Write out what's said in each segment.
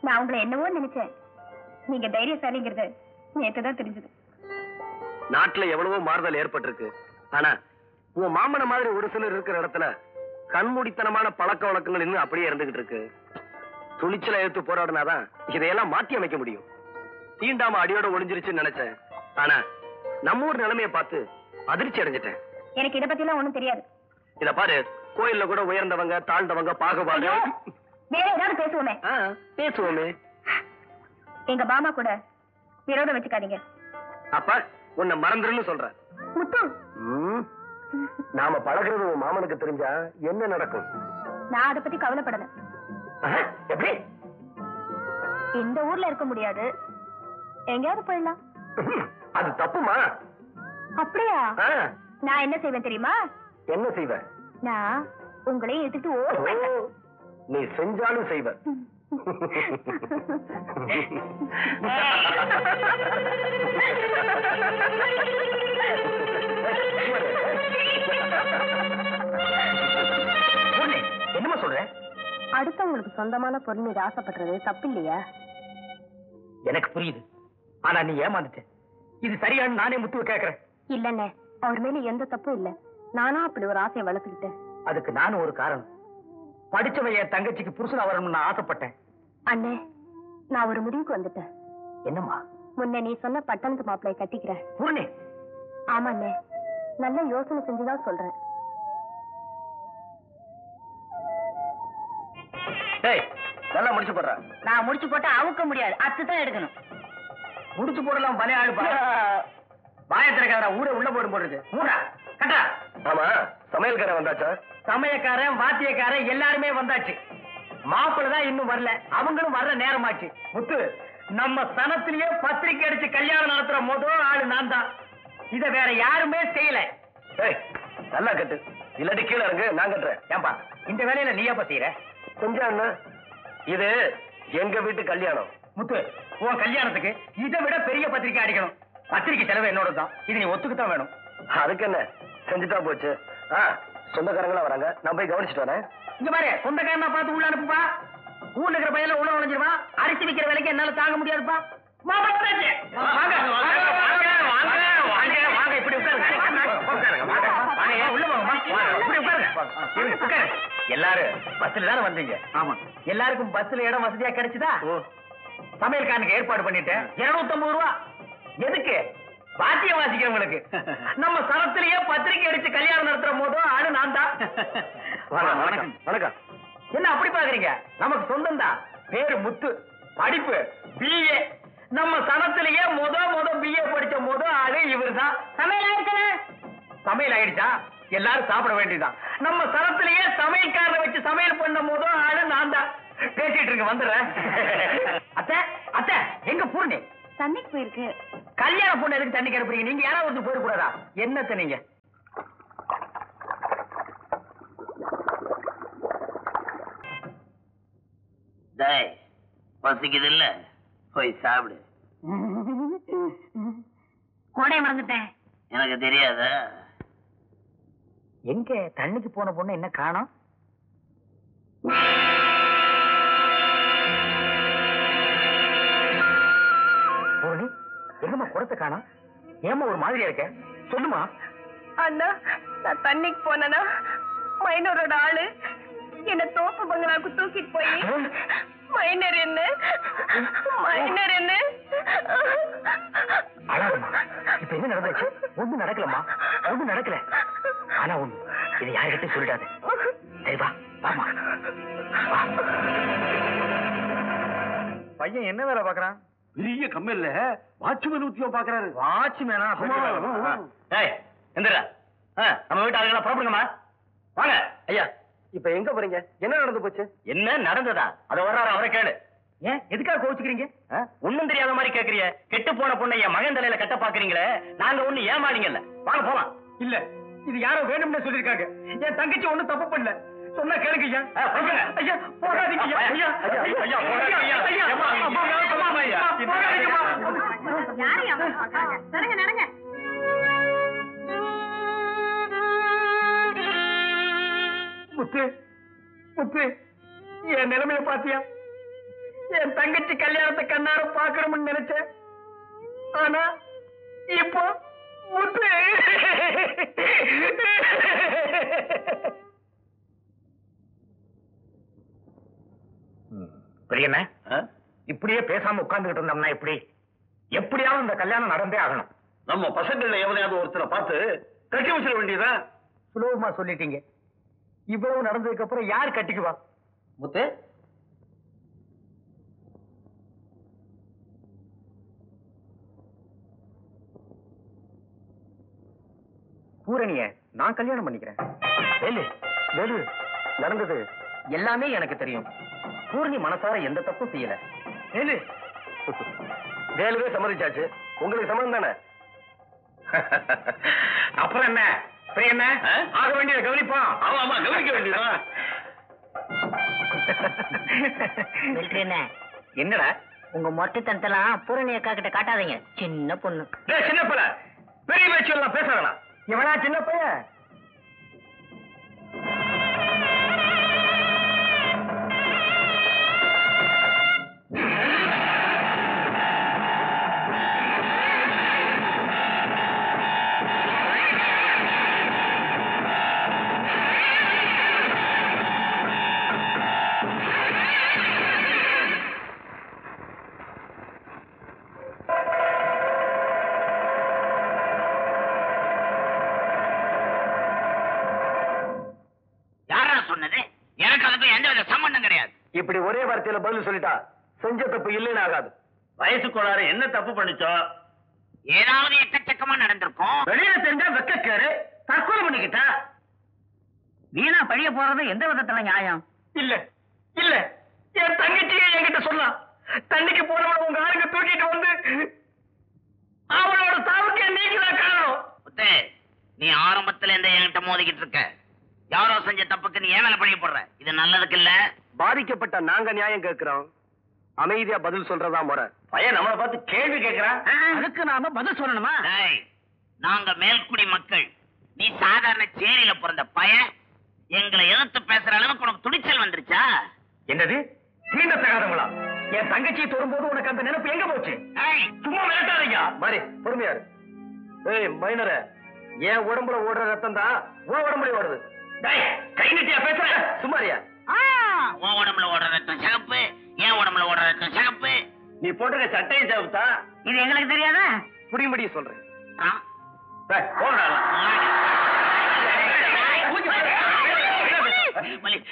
நான் உங்களை என்னவோ நினைச்சேன். நீங்க தைரியசாலிங்கிறது நேற்றுதான் தெரிஞ்சது. நாட்டுல எவ்வளவோ மாறுதல் ஏற்பட்டிருக்கு. ஆனா உன் மாமன மாதிரி ஒரு சிலர் இருக்கிற இடத்துல கண்மூடித்தனமான பழக்க வழக்கங்கள் இன்னும் அப்படியே இருந்துகிட்டு இருக்கு. துணிச்சலை எடுத்து போராடினாதான் இதையெல்லாம் மாற்றி அமைக்க முடியும். தீண்டாம அடியோட ஒளிஞ்சிருச்சுன்னு நினைச்சேன். ஆனா நம்ம ஊர் நிலைமையை பார்த்து அதிர்ச்சி அடைஞ்சிட்டேன். எனக்கு இதை பத்தி எல்லாம் ஒண்ணும் தெரியாது. இத பாரு, கோயில்ல கூட உயர்ந்தவங்க தாழ்ந்தவங்க பாகுபாடு. வேற ஏதாவது பேசுவோமே. பேசுவோமே. எங்க மாமா கூட விரோதம் வச்சுக்காதீங்க. அப்ப உன்னை மறந்துருன்னு சொல்ற. முத்து, நாம பழகிறது உன் மாமனுக்கு தெரிஞ்சா என்ன நடக்கும்? நான் அதை பத்தி கவலைப்படல. எப்படி? இந்த ஊர்ல இருக்க முடியாது, எங்கேயாவது போயிடலாம். அது தப்புமா? அப்படியா? நான் என்ன செய்வேன் தெரியுமா? என்ன செய்வ? நான் உங்களை எடுத்துட்டு ஓடுவேன். நீ செஞ்சாலும் செய்வ. என்னமா சொல்ற? அடுத்தவங்களுக்கு சொந்தமான பொருள் மீது ஆசைப்படுறது தப்பு இல்லையா? எனக்கு புரியுது. ஆனா நீ ஏமாந்துட்ட. இது சரியான நானே முத்துவ கேக்குறேன். இல்லண்ணே, அவர் மேல எந்த தப்பும் இல்ல. நானா அப்படி ஒரு ஆசையை வளர்த்துக்கிட்டேன். அதுக்கு நானும் ஒரு காரணம். படிச்சவன் என் தங்கச்சிக்கு புருஷனா வரணும்னு நான் ஆசைப்பட்டேன். அண்ணே, நான் ஒரு முடிவுக்கு வந்துட்டேன். என்னம்மா? முன்ன நீ சொன்ன பட்டணத்து மாப்பிளைய கட்டிக்கிறேன். பூர்ணி. ஆமாண்ணே, நல்ல யோசனை செஞ்சுதான் சொல்றேன். நல்லா முடிச்சு போடுற. நான் முடிச்சு போட்டா அவுக்க முடியாது, அத்துதான் எடுக்கணும். முடிச்சு போடலாம். பலே ஆளுப்பா. பாயத்திரக்கார ஊரே உள்ள போடும் போடுறது. ஊரா கட்டா. ஆமா, சமையல்காரன் வந்தாச்சா? சமையக்காரன் வாத்தியக்காரன் எல்லாருமே வந்தாச்சு. மாப்பிள்ள தான் இன்னும் வரல. அவங்களும் வர்ற நேரமாச்சு. முத்து, நம்ம சனத்திலேயே பத்திரிக்கை அடிச்சு கல்யாணம் நடத்துற முதல் ஆளு நான் தான். இத வேற யாருமே செய்யல. நல்லா கட்டு, இல்லாட்டி கீழே இறங்கு, நான் கட்டுறேன். ஏன்பா இந்த வேலையில நீ எப்ப செய்யற? கொஞ்சம் அண்ணா, இது எங்க வீட்டு கல்யாணம். முத்து, உன் கல்யாணத்துக்கு இதை விட பெரிய பத்திரிக்கை அடிக்கணும். பத்திரிக்கை செலவு என்னோட தான். இது நீ ஒத்துக்குத்தான் வேணும். அதுக்கு என்ன, செஞ்சுட்டா போச்சு. சொந்தக்காரங்களா வராங்க, நான் போய் கவனிச்சுட்டு வரேன். இங்க பாரு, சொந்தக்காரனா பார்த்து உள்ள அனுப்புப்பா. ஊர்ல இருக்கிற பையல உள்ள நுழைஞ்சிருவா. அரிசி விக்கிற விலைக்கு என்னால தாங்க முடியாதுப்பா. எல்லாரும் பஸ்ல தானே வந்தீங்க? ஆமா. எல்லாருக்கும் பஸ்ல இடம் வசதியா கிடைச்சுதா? சமையல்காரனுக்கு ஏற்பாடு பண்ணிட்டேன். 250 ரூபா. எதுக்கு? பாத்தியம் வாசிக்கிறவங்களுக்கு. நம்ம சரத்திலேயே பத்திரிக்கை அடிச்சு கல்யாணம் நடத்துற போதும் ஆளு நான் தான். வணக்கம். வணக்கம். என்ன அப்படி பாக்குறீங்க? நமக்கு சொந்தம் தான். பேரு முத்து, படிப்பு BA. நம்ம சனத்திலேயே முத BA படிச்ச ஆளு இவர் தான். சமையல் ஆயிடுச்சு. சமையல் ஆயிடுச்சா? எல்லாரும் சாப்பிட வேண்டியதுதான். நம்ம சனத்திலேயே சமையல்காரரை வச்சு சமையல் பண்ண ஆளு நான் தான். பேசிட்டு இருக்கு, வந்துடுறேன். அத்தை, அத்தை, எங்க பூர்ணி? தண்ணிக்கு போயிருக்கு. கல்யாண பொண்ணு எதுக்கு தண்ணி கிடப்புறீங்க? நீங்க யாராவது போயிடக்கூடாதா? என்னத்த நீங்க? பசிக்குது இல்ல, போய் சாப்பிடு. கோடைய மறந்துட்டேன். எனக்கு தெரியாத. எங்க தண்ணிக்கு போன பொண்ணு என்ன காணோம்? பூரணி, எங்கம்மா குடத்தை காணோம்? ஏமா ஒரு மாதிரியா இருக்க? சொல்லுமா. அண்ணா, நான் தண்ணிக்கு போனா மைனரோட ஆளு என்ன தோப்பு பங்களாக்கு தூக்கிட்டு போய் மைனர் என்ன அழாதம்மா. இப்ப என்ன நடந்துச்சு? ஒண்ணும் நடக்கலம்மா, ஒண்ணும் நடக்கல. ஆனா ஒண்ணு, இது யாருக்கிட்ட சொல்லிடாது. சரி வா, வாமா. பையன் என்ன வேலை பாக்குறான்? பெரிய கம்பெனில வாட்ச்மேன் உத்தியோகம் பாக்குறாரு. வாட்ச்மேனா? எந்திரா. நம்ம வீட்டு ஆளுங்களா புறப்படுங்கம்மா. வாங்க. ஐயா, இப்ப எங்க போறீங்க? என்ன நடந்து போச்சு? என்ன நடந்ததா? அத வர்றாரு, அவரை கேளு. ஏன் எதுக்காக கோவிச்சுக்கிறீங்க? ஒண்ணும் தெரியாத மாதிரி கேக்குறீங்க. கெட்டு போன பொண்ணை என் மகன் தலையில கட்ட பாக்குறீங்களே. நாங்க ஒண்ணு ஏமாளிங்கல்ல. வாங்க போலாம். இல்ல, இது யாரோ வேணும்னு சொல்லிருக்காங்க. என் தங்கச்சி ஒண்ணும் தப்பு பண்ணல. சொன்னா கேளுங்க ஐயா. ஐயா போகாதீங்க ஐயா. ஐயா ஐயா போகாதீங்க ஐயா. நடங்க. முத்து, முத்து, என் நிலைமைய பாத்தியா? என் தங்கச்சி கல்யாணத்தை கண்ணார பாக்கணும்னு நினைச்சேன். ஆனா இப்போ முத்து. பெரியண்ண, இப்படியே பேசாம உட்கார்ந்துகிட்டு இருந்தோம்னா எப்படி? எப்படியாவது இந்த கல்யாணம் நடந்தே ஆகணும். நம்ம பசங்கள்ல எவனையாவது ஒருத்தரை பார்த்து கட்டி வச்சிட வேண்டியதான். சுலபமா சொல்லிட்டீங்க. இவ்வளவு நடந்ததுக்கு அப்புறம் யார் கட்டிக்குவா? முத்து, பூரணிய நான் கல்யாணம் பண்ணிக்கிறேன். வேலு, வேலு, நடந்தது எல்லாமே எனக்கு தெரியும். பூரணி மனசார எந்த தப்பும் செய்யல. வேலு, வேலுவே சம்மதிச்சாச்சு. உங்களுக்கு சம்மதம் தானே? அப்புறம் என்ன என்ன ஆக வேண்டியதை கவனிப்போம். ஆமா ஆமா, கவனிக்க வேண்டியதான். என்னடா உங்க மொட்டைத்தனத்தெல்லாம் பூரணி அக்கா கிட்ட காட்டாதீங்க. சின்ன பொண்ணு. சின்ன பிள்ளை, பெரிய பேச்சு எல்லாம் பேசலாம். இவனா சின்ன பையன்? இப்படி ஒரே வார்த்தையில பதில் சொல்லிட்டா செஞ்ச தப்பு இல்லைன்னு ஆகாது. வயசு கோளாறு என்ன தப்பு பண்ணிச்சோம்? ஏதாவது எக்கச்சக்கமா நடந்திருக்கும். வெளியில தெரிஞ்சா வெக்கக்காரு தற்கொலை பண்ணிக்கிட்டா. வீணா பழிய போறது எந்த விதத்துல நியாயம்? இல்ல இல்ல, என் தங்கச்சியே என்கிட்ட சொல்லலாம். தண்ணிக்கு போனவன் உங்க ஆளுங்க தூக்கிட்டு வந்து அவனோட சாவுக்கு நீங்கதான் காரணம். நீ ஆரம்பத்துல இந்த என்கிட்ட மோதிக்கிட்டு இருக்க. யாரோ செஞ்ச தப்புக்கு நீ ஏன் மேல பழிய போடுற? இது நல்லதுக்கு இல்ல. பாதிக்கப்பட்ட நாங்க நியாயம் கேட்கிறோம். அமைதியா பதில் சொல்றதா முறை. பையன் நம்மளை பார்த்து கேள்வி கேட்கிறான். அதுக்கு நாம பதில் சொல்லணுமா? நாங்க மேல்குடி மக்கள். நீ சாதாரண சேரியில பிறந்த பையன். எங்களை எதிர்த்து பேசுற அளவுக்கு உனக்கு துணிச்சல் வந்துருச்சா? என்னது தீண்ட தகாதவங்களா? என் தங்கச்சியை தொடும்போது உனக்கு அந்த நினைப்பு எங்க போச்சு? சும்மா மிரட்டாதீங்க. மாதிரி பொறுமையாரு. ஏய் மைனர, என் உடம்புல ஓடுற ரத்தம் தான் உன் உடம்புல ஓடுது. கை நீட்டியா பேசுற? சும்மாரியா? உன் உடம்புல ஓடுற ரத்தம் சிகப்பு, என் உடம்புல ஓடுற ரத்தம் சிகப்பு. நீ போட்டுக்க சட்டையும் சிவப்புதா? இது எங்களுக்கு தெரியாதா? புரியும்படி சொல்றேன். போடா.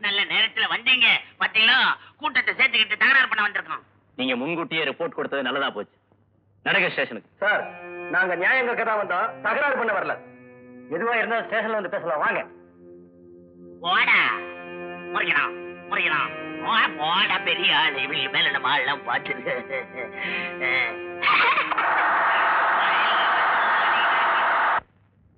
நல்ல நேரத்துல வந்தீங்க பாத்தீங்களா? கூட்டத்தை சேர்த்துக்கிட்டு தகராறு பண்ண வந்திருக்கோம். நீங்க முன்கூட்டியே ரிப்போர்ட் கொடுத்தது நல்லதா போச்சு. நடக்க ஸ்டேஷனுக்கு. சார், நாங்க நியாயம் கேட்க தான் வந்தோம், தகராறு பண்ண வரல. எதுவா இருந்தா ஸ்டேஷன்ல வந்து பேசலாம். வாங்க. போடா முறைக்கணும் முறைக்கணும். போடா பெரிய ஆள். இவங்க மேல நம்ம ஆள்லாம் பார்த்து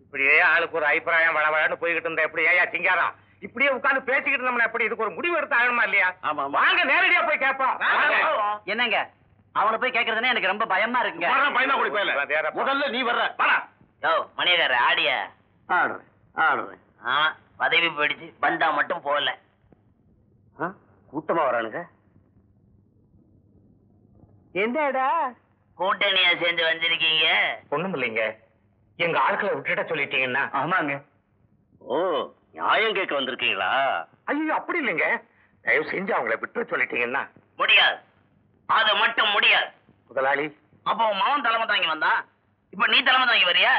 இப்படியே ஆளுக்கு ஒரு அபிப்பிராயம் வளவளன்னு போய்கிட்டு இருந்தா எப்படி? ஏயா சிங்காரம், இப்படியே உட்கார்ந்து பேசிக்கிட்டு இருந்தோம்னா எப்படி? இதுக்கு ஒரு முடிவு எடுத்து ஆகணுமா இல்லையா? ஆமா வாங்க, நேரடியா போய் கேட்போம். என்னங்க அவனை போய் கேக்குறதுன்னா எனக்கு ரொம்ப பயமா இருக்குங்க. பையனா கூடி போயில. முதல்ல நீ வர்ற. யோ மணியக்கார ஆடிய ஆடுறேன். பதவி போயிடுச்சு. பந்தா மட்டும் போகல. கூட்டமா வரானுங்க. என்னடா கூட்டணியா சேர்ந்து வந்திருக்கீங்க? ஒண்ணும் இல்லைங்க, எங்க ஆட்களை விட்டுட்ட சொல்லிட்டீங்கன்னா. ஆமாங்க. ஓ, நியாயம் கேட்க வந்திருக்கீங்களா? ஐயோ அப்படி இல்லைங்க, தயவு செஞ்சு அவங்கள விட்டு சொல்லிட்டீங்கன்னா. முடியாது, அது மட்டும் முடியாது. முதலாளி, அப்போ மகன் தலைமை தாங்கி வந்தா, இப்ப நீ தலைமை தாங்கி வரியா?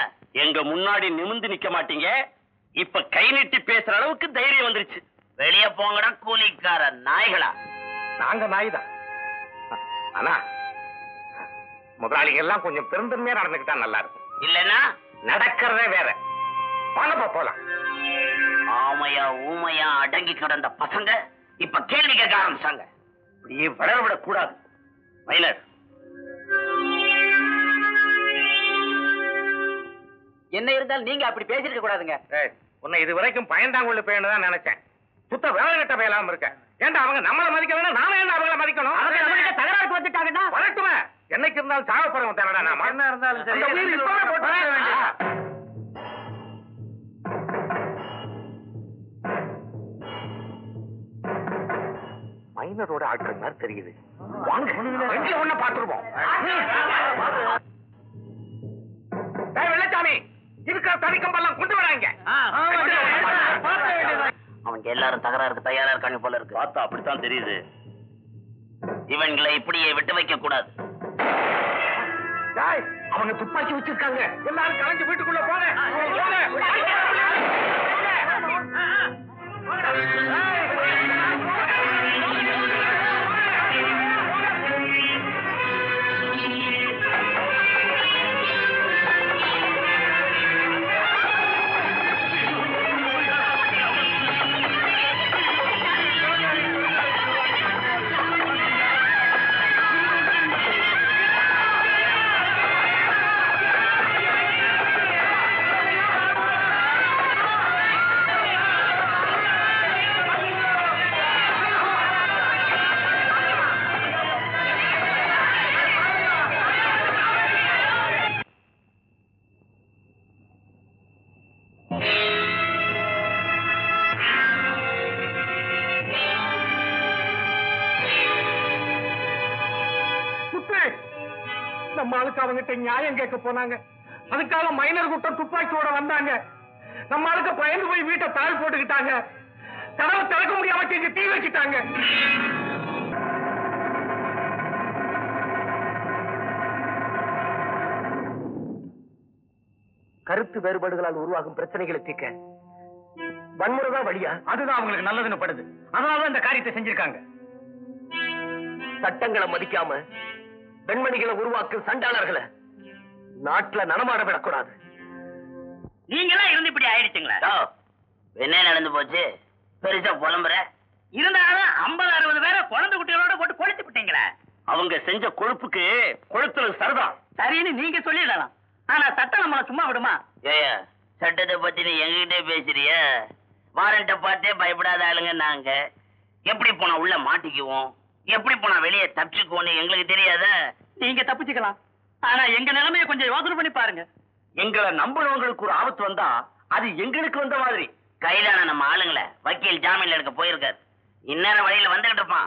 எங்க முன்னாடி நிமிந்து நிக்க மாட்டீங்க. இப்ப கை நீட்டி பேசுற அளவுக்கு தைரியம் வந்துருச்சு. வெளியே போங்கடா கூலிக்கார நாய்களா. நாங்க நாய்தான். ஆனா முதலாளிகள் எல்லாம் கொஞ்சம் பெருந்தன்மையா நடந்துக்கிட்டா நல்லா இருக்கும். இல்லன்னா நடக்கிறதே வேற. வாங்கப்பா போலாம். ஆமையா ஊமையா அடங்கி கிடந்த பசங்க இப்ப கேள்வி கேட்க ஆரம்பிச்சாங்க. இப்படியே வளர விடக் கூடாது. மைனர், என்ன இருந்தாலும் நீங்க அப்படி பேசிருக்க கூடாதுங்க. உன்னை இது வரைக்கும் பயந்தாங்குள்ள போயின்னு தான் நினைச்சேன். சுத்த வேலை கட்ட வேலாம இருக்க. ஏன்டா அவங்க நம்மளை மதிக்கணும், நாம ஏன்டா அவங்கள மதிக்கணும்? தகராறுக்கு வந்துட்டாங்கன்னா வரட்டுமே. என்னைக்கு இருந்தாலும் சாக போறவங்க தானடா நாம. என்ன இருந்தாலும் சரி, அந்த உயிர் இப்பவே போட்டு வர வேண்டியதா? மைனரோட ஆட்கள் மாதிரி தெரியுது. வாங்க ஒண்ண பாத்துருவோம். வெள்ளச்சாமி இருக்கிற தனிக்கம்பெல்லாம் கொண்டு வராங்க. அவங்க எல்லாரும் தகராறுக்கு தயாரா இருக்காங்க போல இருக்கு. பார்த்தா அப்படித்தான் தெரியுது. இவங்களை இப்படியே விட்டு வைக்க கூடாது. அவங்க துப்பாக்கி வச்சிருக்காங்க. எல்லாரும் கலந்து வீட்டுக்குள்ள போங்க. நம்ம ஆளுக்கு அவங்கிட்ட நியாயம் கேட்க போனாங்க. அதுக்காக மைனர் கூட்டம் துப்பாக்கியோட வந்தாங்க. நம்ம ஆளுக்கு பயந்து போய் வீட்டை தாழ் போட்டுக்கிட்டாங்க. கதவை திறக்க முடியாம இங்க தீ வச்சுட்டாங்க. கருத்து வேறுபாடுகளால் உருவாகும் பிரச்சனைகளை தீர்க்க வன்முறைதான் வழியா? அதுதான் அவங்களுக்கு நல்லதுன்னு படுது. அதனாலதான் இந்த காரியத்தை செஞ்சிருக்காங்க. சட்டங்களை மதிக்காம பெண்மணிகளை உருவாக்கும் சண்டாளர்களை நாட்டுல நடமாட விடக்கூடாது. நீங்களாம் இருந்து இப்படி ஆயிடுச்சுங்களா? என்ன நடந்து போச்சு? பெருசா புலம்புற இருந்தாலும் 50-60 பேரை குழந்தை குட்டிகளோட போட்டு கொளுத்து விட்டீங்களா? அவங்க செஞ்ச கொழுப்புக்கு கொளுத்துறது சரிதான். சரின்னு நீங்க சொல்லிடலாம். ஆனா சட்டம் நம்மள சும்மா விடுமா? ஏயா சட்டத்தை பத்தி நீ எங்ககிட்டே பேசுறிய? வாரண்ட பார்த்தே பயப்படாத ஆளுங்க நாங்க. எப்படி போனா உள்ள மாட்டிக்குவோம், எப்படி போனா வெளியே தப்பிச்சுக்குவோன்னு எங்களுக்கு தெரியாத? நீங்க தப்பிச்சுக்கலாம். ஆனா எங்க நிலைமைய கொஞ்சம் யோசனை பண்ணி பாருங்க. எங்களை நம்புறவங்களுக்கு ஒரு ஆபத்து வந்தா அது எங்களுக்கு வந்த மாதிரி. கைதான நம்ம ஆளுங்களை வக்கீல் ஜாமீன்ல எடுக்க போயிருக்காரு. இந்நேரம் வழியில வந்துகிட்டு இருப்பான்.